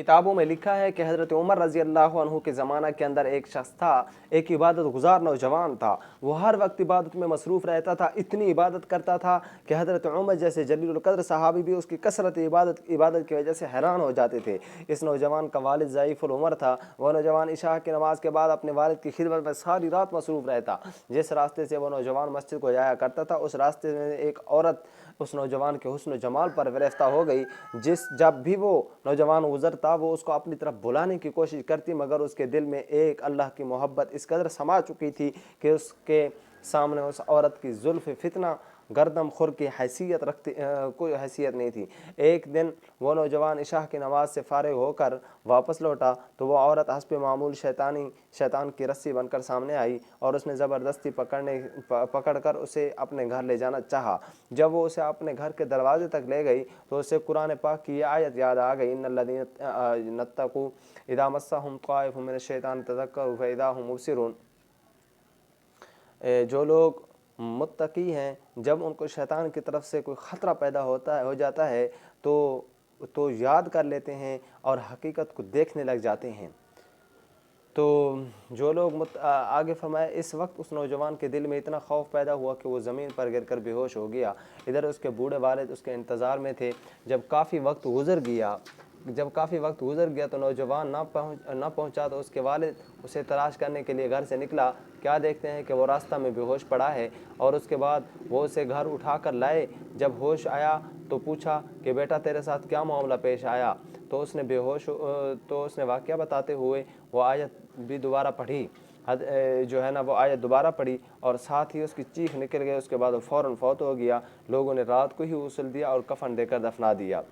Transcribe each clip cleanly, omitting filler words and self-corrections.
किताबों में लिखा है कि हज़रत उमर रज़ी अल्लाह अन्हु के ज़माना के अंदर एक शख्स था, एक इबादत गुज़ार नौजवान था। वो हर वक्त इबादत में मसरूफ़ रहता था, इतनी इबादत करता था कि हज़रत उमर जैसे जलील क़द्र सहाबी भी उसकी कसरत इबादत की वजह से हैरान हो जाते थे। इस नौजवान का वालिद ज़ईफ़ुल उमर था। वह नौजवान इशा की नमाज़ के बाद अपने वालिद की खिदमत में सारी रात मसरूफ़ रहता। जिस रास्ते से वह नौजवान मस्जिद को जाया करता था, उस रास्ते में एक औरत उस नौजवान के हुस्न जमाल पर गिरफ्ता हो गई। जब भी वो नौजवान गुजरता, वो उसको अपनी तरफ बुलाने की कोशिश करती, मगर उसके दिल में एक अल्लाह की मोहब्बत इस कदर समा चुकी थी कि उसके सामने उस औरत की जुल्फ़ फितना गर्दम खुर की हैसियत रखती कोई हैसियत नहीं थी। एक दिन वो नौजवान इशा की नमाज से फ़ारिग होकर वापस लौटा तो वो औरत हस्ब मामूल शैतान की रस्सी बनकर सामने आई और उसने ज़बरदस्ती पकड़कर उसे अपने घर ले जाना चाहा। जब वो उसे अपने घर के दरवाजे तक ले गई तो उसे कुरान पाक की ये आयत याद आ गई, इन्नल्लज़ीना नत्तक़ू इज़ा मस्सहुम ताइफ़ुम मिनश्शैतानि तज़क्करू फ़इज़ा हुम मुबसिरून। जो लोग मुत्तकी हैं, जब उनको शैतान की तरफ से कोई ख़तरा पैदा हो जाता है तो याद कर लेते हैं और हकीकत को देखने लग जाते हैं। तो जो लोग आगे फरमाया, इस वक्त उस नौजवान के दिल में इतना खौफ पैदा हुआ कि वो ज़मीन पर गिरकर बेहोश हो गया। इधर उसके बूढ़े वालिद उसके इंतज़ार में थे। जब काफ़ी वक्त गुज़र गया तो नौजवान ना पहुंचा तो उसके वालिद उसे तलाश करने के लिए घर से निकला। क्या देखते हैं कि वो रास्ता में बेहोश पड़ा है और उसके बाद वो उसे घर उठा कर लाए। जब होश आया तो पूछा कि बेटा तेरे साथ क्या मामला पेश आया। तो उसने वाक़या बताते हुए वो आयत भी दोबारा पढ़ी, वो आयत दोबारा पढ़ी और साथ ही उसकी चीख निकल गई। उसके बाद वो फ़ौरन फौत हो गया। लोगों ने रात को ही उसल दिया और कफन देकर दफना दिया।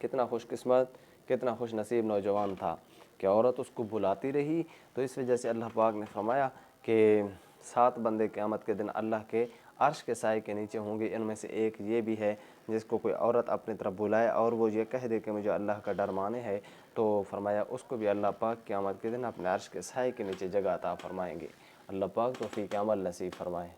कितना खुशकिस्मत, कितना खुश नसीब नौजवान था कि औरत उसको बुलाती रही। तो इस वजह से अल्लाह पाक ने फरमाया कि 7 बंदे क़यामत के दिन अल्लाह के अर्श के साए के नीचे होंगे। इनमें से एक ये भी है जिसको कोई औरत अपनी तरफ बुलाए और वो ये कह दे कि मुझे अल्लाह का डर माने है, तो फरमाया उसको भी अल्लाह पाक क़यामत के दिन अपने अर्श के साए के नीचे जगह अता फरमाएंगे। अल्लाह पाक तौफ़ीक़ अमल नसीब फरमाए।